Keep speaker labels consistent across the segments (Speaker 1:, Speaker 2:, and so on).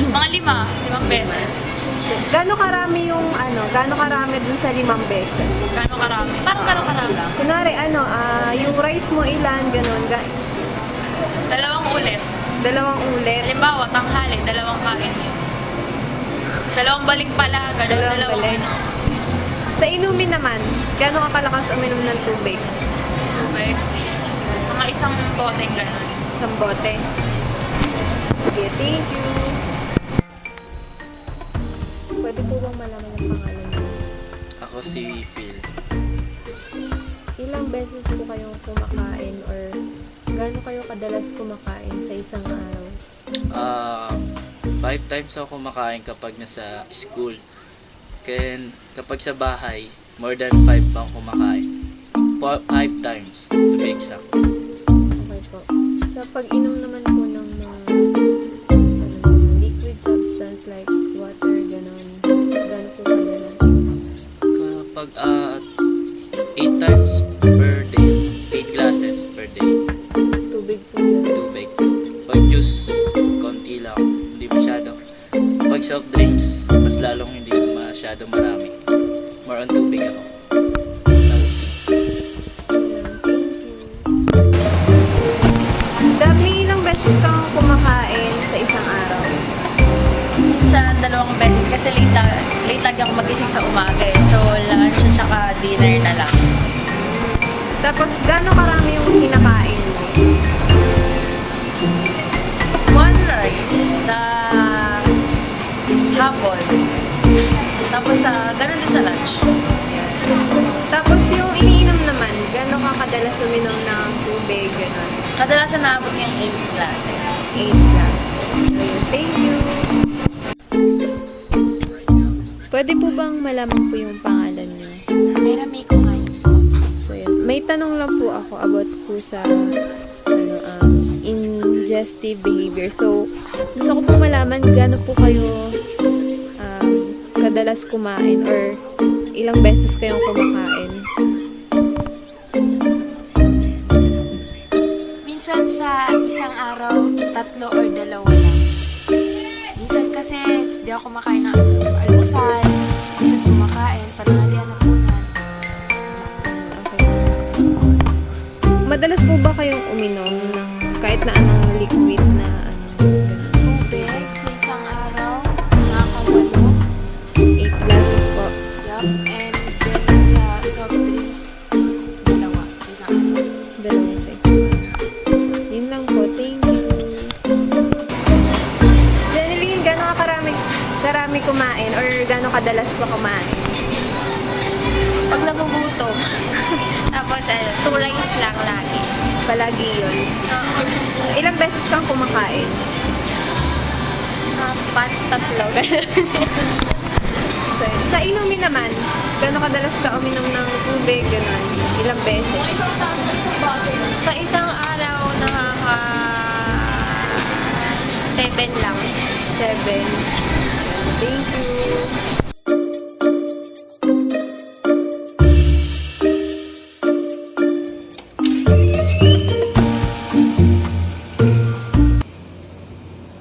Speaker 1: Mga 5 beses.
Speaker 2: Gano'ng karami yung gano'ng karami dun sa 5 beses?
Speaker 1: Gano'ng karami? Parang gano'ng karami lang.
Speaker 2: Kunwari, yung rice mo ilan, gano'n.
Speaker 1: 2 ulit.
Speaker 2: 2 ulit.
Speaker 1: Halimbawa, tanghali, 2 kain yun. 2 balik pala, gano'n.
Speaker 2: 2 balik. Sa inumin naman, gano'ng kalakas uminom ng tubig?
Speaker 1: Tubig. Mga 1 boteng gano'n.
Speaker 2: 1 bote. Sige, thank you. Pwede po bang malaman ang pangalan niyo?
Speaker 3: Ako si Phil.
Speaker 2: Ilang beses po kayong kumakain or gaano kayo kadalas kumakain sa isang araw?
Speaker 3: 5 times ako kumakain kapag nasa school. Kaya kapag sa bahay, more than 5 pang kumakain. 5 times, to be exact.
Speaker 2: Okay po. Sa pag-inom naman po ng mga liquid substance like water, ganon, gaano po kadalas?
Speaker 3: Kapag 8 times per day, 8 glasses per day,
Speaker 2: Tubig po yun.
Speaker 3: tubig. Pag juice, konti lang, hindi masyado. Pag soft drinks, mas lalong hindi masyado marami. More on tubig ako.
Speaker 2: Thank you. Dami, ilang beses kang kumakain sa isang araw?
Speaker 1: Minsan 2 beses kasi late lagi ako magising sa umaga eh. So, lunch at saka dinner na lang.
Speaker 2: Tapos, gaano karami yung kinakain mo?
Speaker 1: 1 rice sa hapon. Tapos ganun din sa lunch.
Speaker 2: Tapos, yung iniinom naman, gaano ka kadalas uminom ng tubig, gano'n?
Speaker 1: Kadalasan naabot yung 8 glasses.
Speaker 2: 8 lang. Ayun, thank you. Pwede po bang malaman po yung pangalan niyo?
Speaker 1: May ko ngayon po.
Speaker 2: So, yun. May tanong lang po ako about po sa ingestive behavior. So, gusto ko po malaman gaano po kayo kadalas kumain or ilang beses kayong kumakain.
Speaker 4: Minsan sa isang araw, 3 or 2 lang. Minsan kasi di ako kumakain ng almusal, minsan kumakain, pananghalian na punan.
Speaker 2: Okay. Madalas po ba kayong uminom ng kahit na anong liquid na
Speaker 4: Tubig sa isang araw, nakakawalo.
Speaker 2: 8 glasses po?
Speaker 4: Yup. And then sa soft drinks, 2 sa isang araw.
Speaker 2: Dalawang sa Yun lang po. Thank you. Janeline, gano'n ka karami kumain or gano'n kadalas ba kumain?
Speaker 5: Pag nagugutom. Tapos 2 rice lang lagi.
Speaker 2: Palagi yun. Ilang beses kang kumakain?
Speaker 5: 4, 3.
Speaker 2: So, sa inumin naman, gano'n kadalas ka uminom ng tubig, gano'n? Ilang beses?
Speaker 5: Sa isang araw, 7 lang.
Speaker 2: 7. Thank you.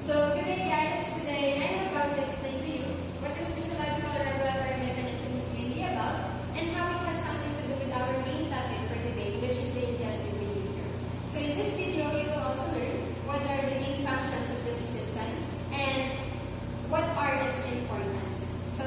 Speaker 6: So, good day guys. Today I'm about to explain to you what the physiological regulatory mechanism is really about and how it has something to do with our main topic for today, which is the ingestive behavior. So in this video, you will also learn what are the main functions of this system and what are its importance. So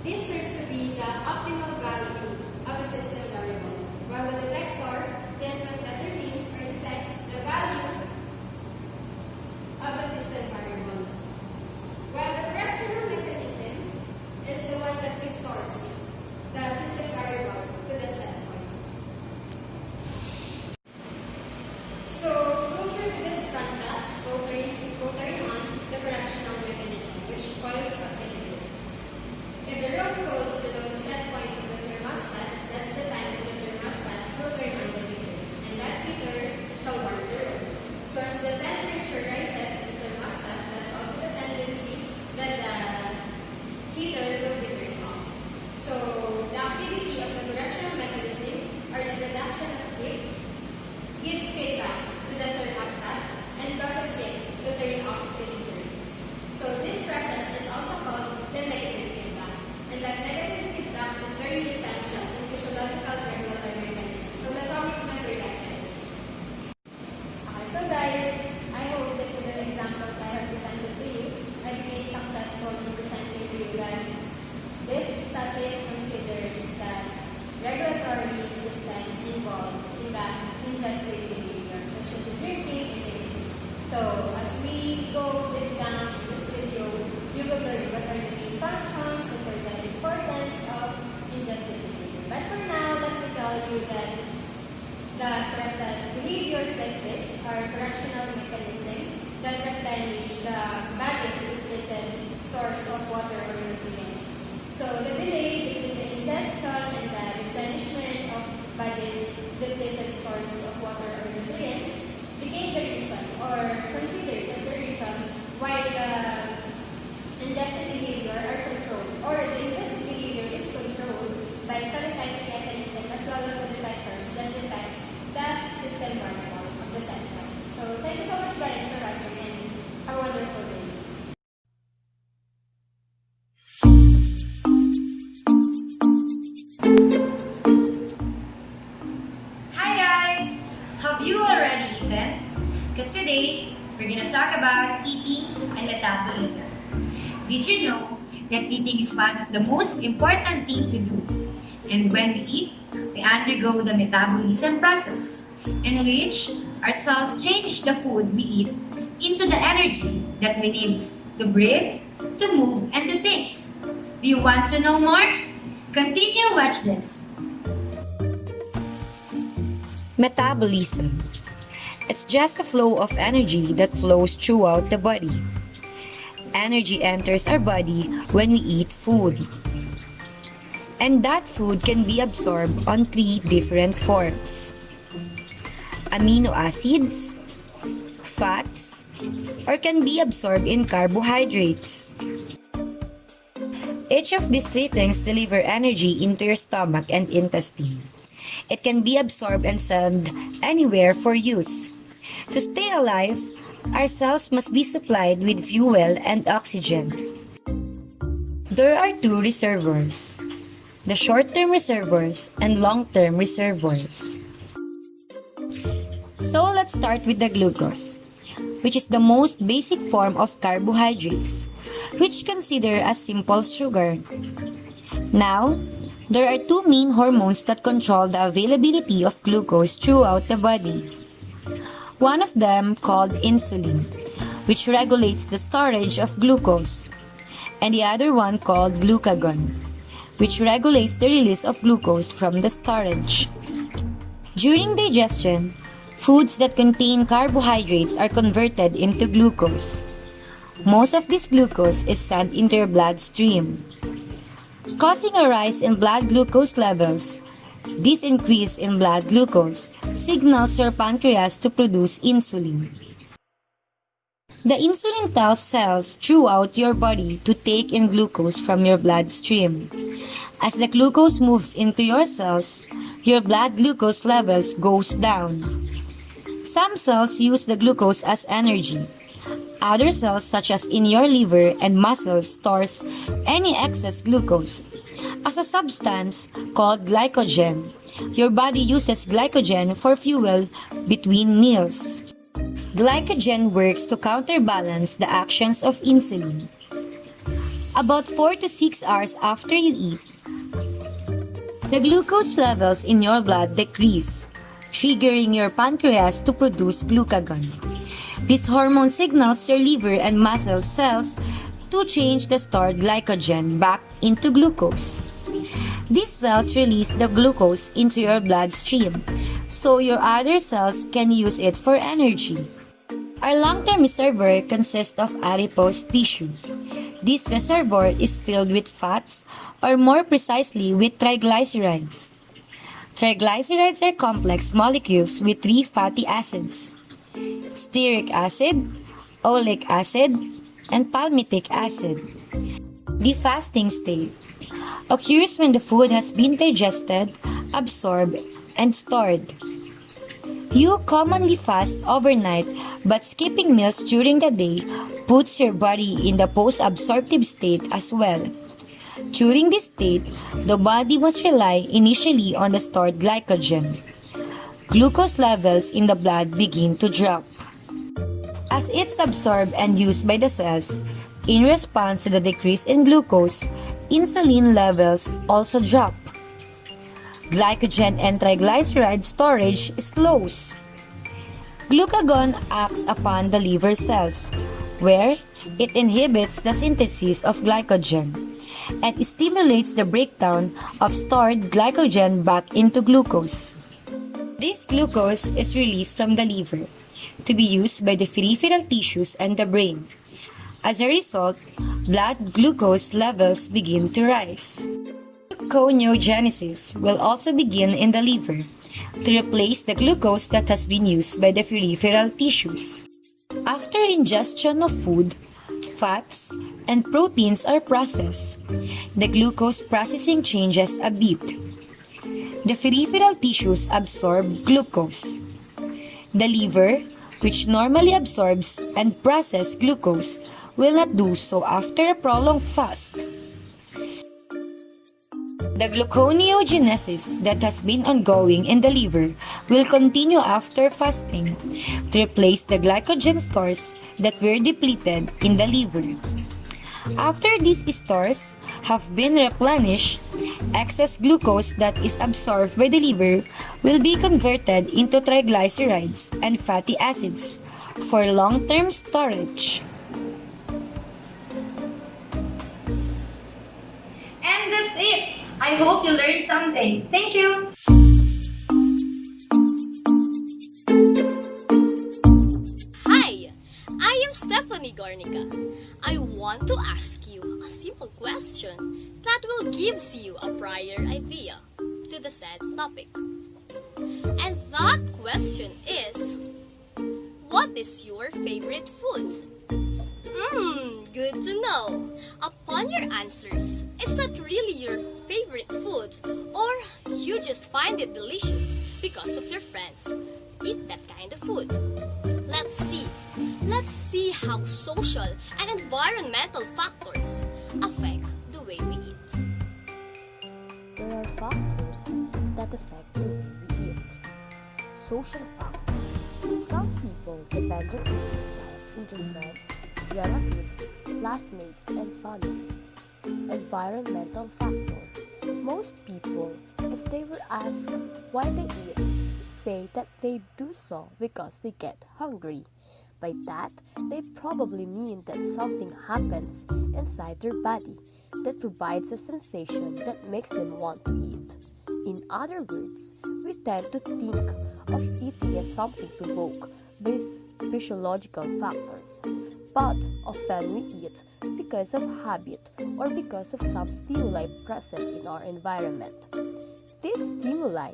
Speaker 6: This serves to be the optimal value of a system variable, while the detector is what determines or detects the value of a system variable, while the correctional mechanism is the one that restores the system variable to the set point. So, closer to this contrast, we'll turn on the correctional mechanism, which coils up in the loop. If the rope goes below the set point of the thermostat, that's the time that the thermostat will turn on the heater, and that heater shall warm the room. So as the temperature rises in the thermostat, that's also the tendency that the heater will be turned off. So the activity of the correctional mechanism, or the reduction of heat, gives feedback to the thermostat and causes it to turn off the heater. So this process is also called the negative feedback. And that negative feedback is very essential in physiological regulatory mechanisms. So let's always remember that, guys. Okay, so guys, I hope that with the examples I have presented to you, I became successful in presenting to you that this topic considers that regulatory system involved in the ingestive behavior, such as the drinking and eating. So as we go deep down in this video, you will learn what are the main functions, what are the importance of ingestive behavior. But for now, let me tell you that the behaviors like this are correctional mechanisms that replenish the body's depleted stores of water or nutrients. So the delay between the ingestion and the replenishment of body's depleted stores of water or nutrients became the reason, or considers as the reason, why the ingestive behavior are controlled, or the ingestive behavior is controlled by cytokine mechanism as well as the detectors that detects the system variable of the set point. So thank you so much guys for watching, and have a wonderful day.
Speaker 7: Hi guys! Have you already eaten? Because today, we're gonna talk about eating and metabolism. Did you know that eating is one of the most important thing to do? And when we eat, we undergo the metabolism process, in which our cells change the food we eat into the energy that we need to breathe, to move, and to think. Do you want to know more? Continue, watch this.
Speaker 8: Metabolism. It's just a flow of energy that flows throughout the body. Energy enters our body when we eat food. And that food can be absorbed on 3 different forms: amino acids, fats, or can be absorbed in carbohydrates. Each of these 3 things deliver energy into your stomach and intestine. It can be absorbed and sent anywhere for use. To stay alive, our cells must be supplied with fuel and oxygen. There are 2 reservoirs: the short-term reservoirs and long-term reservoirs. So let's start with the glucose, which is the most basic form of carbohydrates, which consider as simple sugar. Now, there are 2 main hormones that control the availability of glucose throughout the body. One of them called insulin, which regulates the storage of glucose, and the other one called glucagon, which regulates the release of glucose from the storage. During digestion, foods that contain carbohydrates are converted into glucose. Most of this glucose is sent into your bloodstream, causing a rise in blood glucose levels. This increase in blood glucose signals your pancreas to produce insulin. The insulin tells cells throughout your body to take in glucose from your bloodstream. As the glucose moves into your cells, your blood glucose levels goes down. Some cells use the glucose as energy. Other cells, such as in your liver and muscles, stores any excess glucose as a substance called glycogen. Your body uses glycogen for fuel between meals. Glycogen works to counterbalance the actions of insulin. about 4 to 6 hours after you eat. The glucose levels in your blood decrease, triggering your pancreas to produce glucagon. This hormone signals your liver and muscle cells to change the stored glycogen back into glucose. These cells release the glucose into your bloodstream, so your other cells can use it for energy. Our long-term reservoir consists of adipose tissue. This reservoir is filled with fats, or more precisely with triglycerides. Triglycerides are complex molecules with 3 fatty acids: stearic acid, oleic acid, and palmitic acid. The fasting state occurs when the food has been digested, absorbed, and stored. You commonly fast overnight, but skipping meals during the day puts your body in the post-absorptive state as well. During this state, the body must rely initially on the stored glycogen. Glucose levels in the blood begin to drop. As it's absorbed and used by the cells, in response to the decrease in glucose, insulin levels also drop. Glycogen and triglyceride storage slows. Glucagon acts upon the liver cells, where it inhibits the synthesis of glycogen and stimulates the breakdown of stored glycogen back into glucose. This glucose is released from the liver to be used by the peripheral tissues and the brain. As a result, blood glucose levels begin to rise. Gluconeogenesis will also begin in the liver to replace the glucose that has been used by the peripheral tissues. After ingestion of food, fats, and proteins are processed, the glucose processing changes a bit. The peripheral tissues absorb glucose. The liver, which normally absorbs and processes glucose, will not do so after a prolonged fast. The gluconeogenesis that has been ongoing in the liver will continue after fasting to replace the glycogen stores that were depleted in the liver. After these stores have been replenished, excess glucose that is absorbed by the liver will be converted into triglycerides and fatty acids for long-term storage.
Speaker 7: And that's it! I hope you learned something. Thank you!
Speaker 9: Hi, I am Stephanie Garnica. I want to ask you a simple question that will give you a prior idea to the said topic. And that question is, what is your favorite food? Good to know. Upon your answers, is that really your favorite food, or you just find it delicious because of your friends eat that kind of food? Let's see how social and environmental factors affect the way we eat.
Speaker 10: There are factors that affect the way we eat. Social factors. Some people depend their eating style on their friends, relatives, classmates, and family. Environmental factor. Most people, if they were asked why they eat, say that they do so because they get hungry. By that, they probably mean that something happens inside their body that provides a sensation that makes them want to eat. In other words, we tend to think of eating as something provoked by physiological factors, but often we eat because of habit or because of some stimuli present in our environment. These stimuli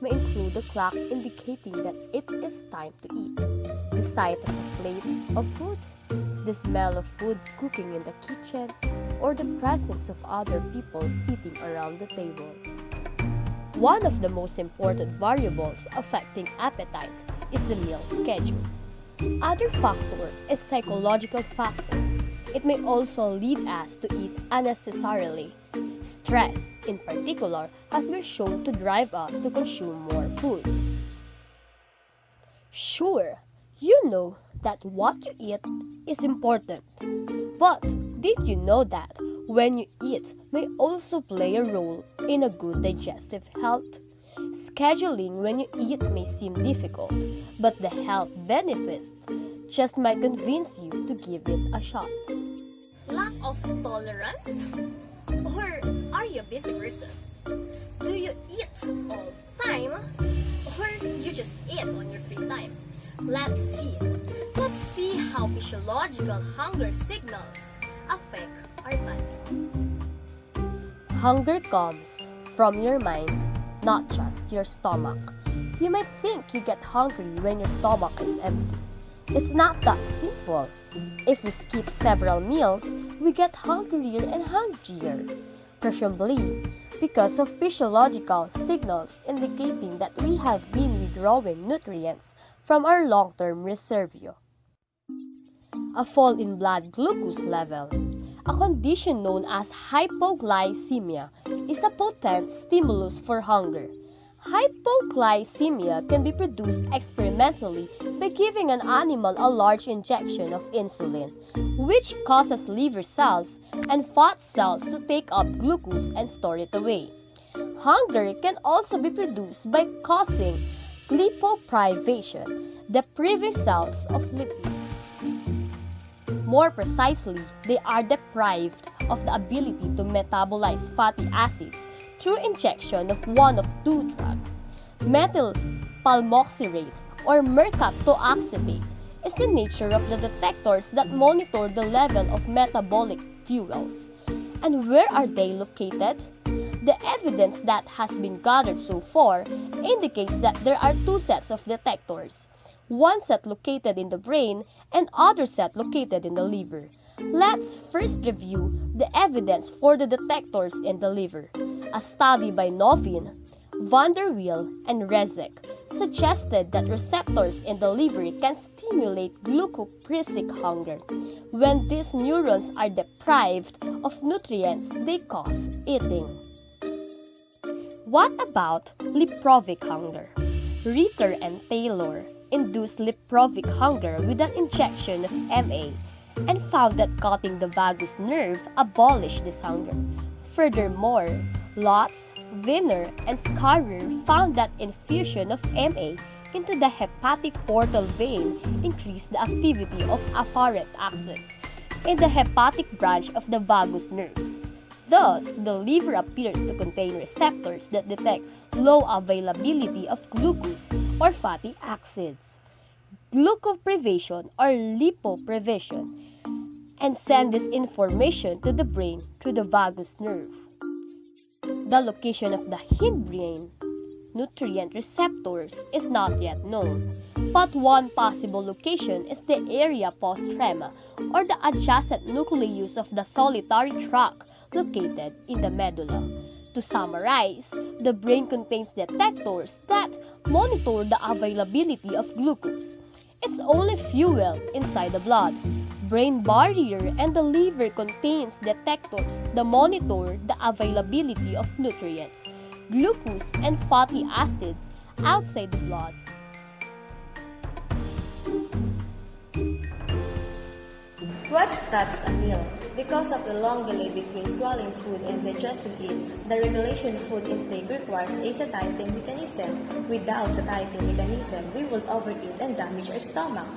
Speaker 10: may include the clock indicating that it is time to eat, the sight of a plate of food, the smell of food cooking in the kitchen, or the presence of other people sitting around the table. One of the most important variables affecting appetite is the meal schedule. Other factor is psychological factor. It may also lead us to eat unnecessarily. Stress, in particular, has been shown to drive us to consume more food. Sure, you know that what you eat is important. But did you know that
Speaker 9: when you eat may also play a role in a good digestive health. Scheduling when you eat may seem difficult, but the health benefits just might convince you to give it a shot.
Speaker 10: Lack of tolerance? Or are you a busy person? Do you eat all the time? Or you just eat on your free time? Let's see. Let's see how physiological hunger signals affect our body.
Speaker 9: Hunger comes from your mind, not just your stomach. You might think you get hungry when your stomach is empty. It's not that simple. If we skip several meals, we get hungrier and hungrier, presumably because of physiological signals indicating that we have been withdrawing nutrients from our long-term reservoir. A fall in blood glucose level, a condition known as hypoglycemia, is a potent stimulus for hunger. Hypoglycemia can be produced experimentally by giving an animal a large injection of insulin, which causes liver cells and fat cells to take up glucose and store it away. Hunger can also be produced by causing lipoprivation, the privy cells of lipids. More precisely, they are deprived of the ability to metabolize fatty acids through injection of one of two drugs. Methyl palmoxyrate or mercaptooxetate is the nature of the detectors that monitor the level of metabolic fuels. And where are they located? The evidence that has been gathered so far indicates that there are two sets of detectors. One set located in the brain and other set located in the liver. Let's first review the evidence for the detectors in the liver. A study by Novin, van der Wiel, and Rezek suggested that receptors in the liver can stimulate glucoprissic hunger. When these neurons are deprived of nutrients, they cause eating. What about leprovic hunger? Ritter and Taylor induced leprovic hunger with an injection of MA and found that cutting the vagus nerve abolished this hunger. Furthermore, Lotz, Wiener, and Scarrer found that infusion of MA into the hepatic portal vein increased the activity of afferent acids in the hepatic branch of the vagus nerve. Thus, the liver appears to contain receptors that detect low availability of glucose or fatty acids, glucoprivation or lipoprivation, and send this information to the brain through the vagus nerve. The location of the hindbrain nutrient receptors is not yet known, but one possible location is the area postrema or the adjacent nucleus of the solitary tract located in the medulla. To summarize, the brain contains detectors that monitor the availability of glucose. It's only fuel inside the blood. Brain barrier and the liver contains detectors that monitor the availability of nutrients, glucose and fatty acids outside the blood.
Speaker 1: What stops a meal? Because of the long delay between swallowing food and digesting it, the regulation of food intake requires a satiety mechanism. Without satiety mechanism, we will overeat and damage our stomach.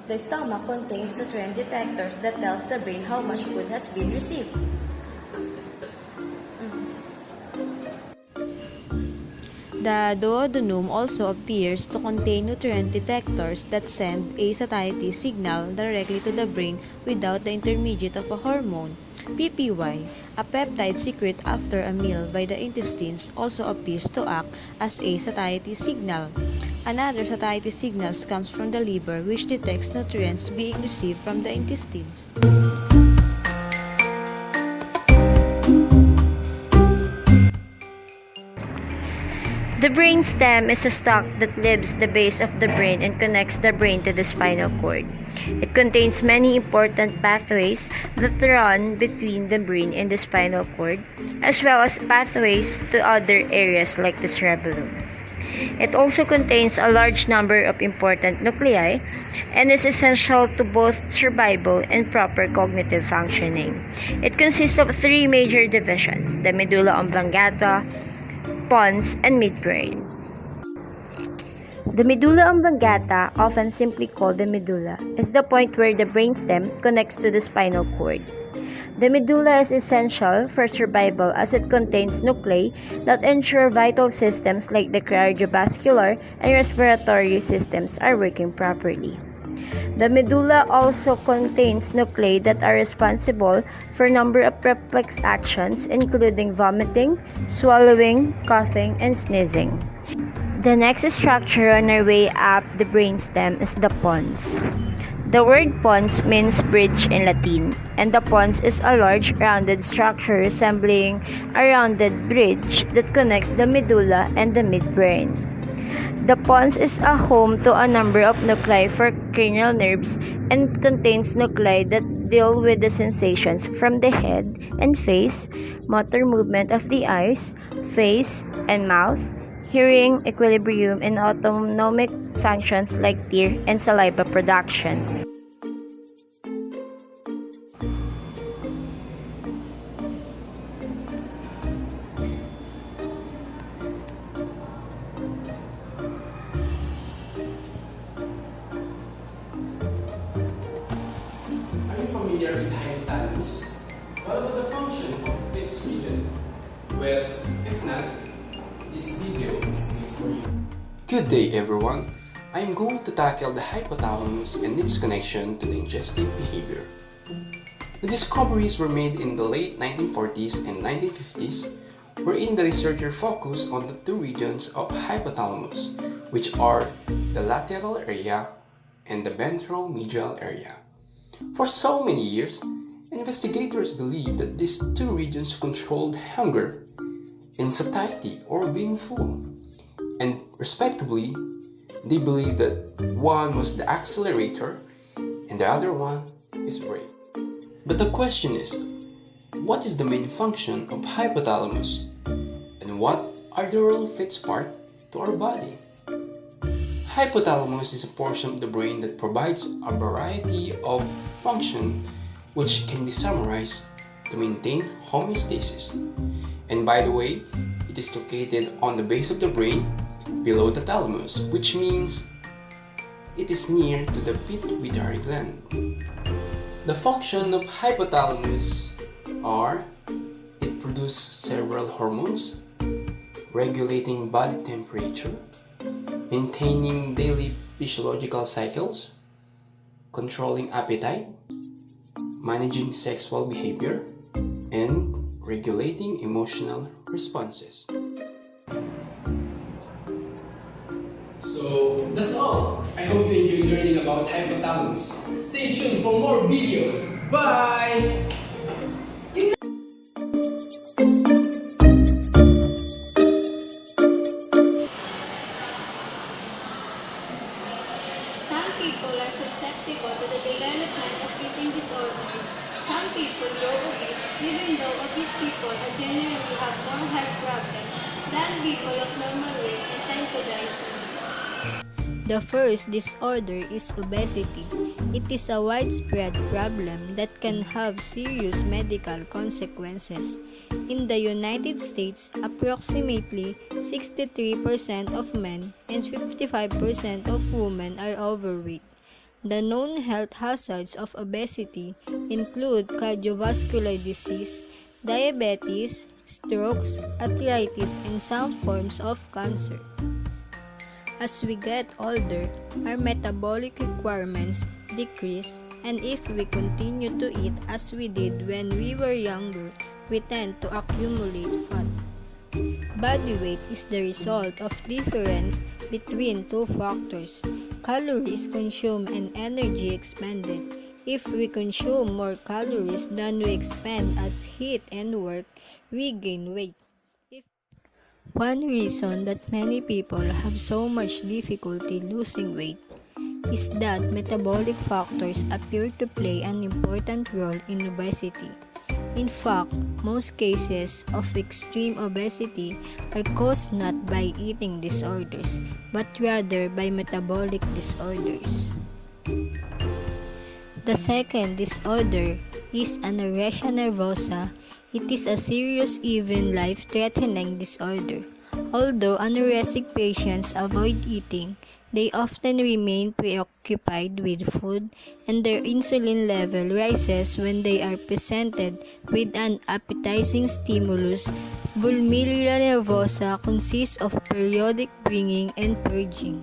Speaker 1: The stomach contains nutrient detectors that tells the brain how much food has been received.
Speaker 11: The duodenum also appears to contain nutrient detectors that send a satiety signal directly to the brain without the intermediate of a hormone. PPY, a peptide secreted after a meal by the intestines, also appears to act as a satiety signal. Another satiety signal comes from the liver, which detects nutrients being received from the intestines.
Speaker 12: The brainstem is a stalk that leaves the base of the brain and connects the brain to the spinal cord. It contains many important pathways that run between the brain and the spinal cord, as well as pathways to other areas like the cerebellum. It also contains a large number of important nuclei and is essential to both survival and proper cognitive functioning. It consists of three major divisions: the medulla oblongata, pons, and midbrain. The medulla oblongata, often simply called the medulla, is the point where the brainstem connects to the spinal cord. The medulla is essential for survival as it contains nuclei that ensure vital systems like the cardiovascular and respiratory systems are working properly. The medulla also contains nuclei that are responsible for a number of reflex actions, including vomiting, swallowing, coughing, and sneezing. The next structure on our way up the brainstem is the pons. The word pons means bridge in Latin, and the pons is a large, rounded structure resembling a rounded bridge that connects the medulla and the midbrain. The pons is a home to a number of nuclei for cranial nerves and contains nuclei that deal with the sensations from the head and face, motor movement of the eyes, face, and mouth, hearing, equilibrium, and autonomic functions like tear and saliva production.
Speaker 13: Are you familiar with hypothalamus? What about the function of its region? Well, if not, this video is made for you. Good day everyone! I am going to tackle the hypothalamus and its connection to the digestive behavior. The discoveries were made in the late 1940s and 1950s, wherein the researcher focused on the two regions of hypothalamus, which are the lateral area and the ventromedial area. For so many years, investigators believed that these two regions controlled hunger and satiety or being full, and respectively, they believed that one was the accelerator and the other one is brake. But the question is, what is the main function of hypothalamus and what are the role of its part to our body? Hypothalamus is a portion of the brain that provides a variety of function which can be summarized to maintain homeostasis. And by the way, it is located on the base of the brain below the thalamus, which means it is near to the pituitary gland. The function of hypothalamus are: it produces several hormones, regulating body temperature, maintaining daily physiological cycles, controlling appetite, managing sexual behavior, and regulating emotional responses. So that's all. I hope you enjoyed learning about hypothalamus. Stay tuned for more videos. Bye!
Speaker 6: Some people are susceptible to the development of eating disorders. Some people grow obese, even though obese people generally have more health problems than people of normal weight and tend to die soon.
Speaker 11: The first disorder is obesity. It is a widespread problem that can have serious medical consequences. In the United States, approximately 63% of men and 55% of women are overweight. The known health hazards of obesity include cardiovascular disease, diabetes, strokes, arthritis, and some forms of cancer. As we get older, our metabolic requirements decrease, and if we continue to eat as we did when we were younger, we tend to accumulate fat. Body weight is the result of difference between two factors: calories consumed and energy expended. If we consume more calories than we expend as heat and work, we gain weight. One reason that many people have so much difficulty losing weight is that metabolic factors appear to play an important role in obesity.
Speaker 14: In fact, most cases of extreme obesity are caused not by eating disorders, but rather by metabolic disorders. The second disorder is anorexia nervosa. It is a serious, even life-threatening disorder. Although anorexic patients avoid eating, they often remain preoccupied with food, and their insulin level rises when they are presented with an appetizing stimulus. Bulimia nervosa consists of periodic binging and purging.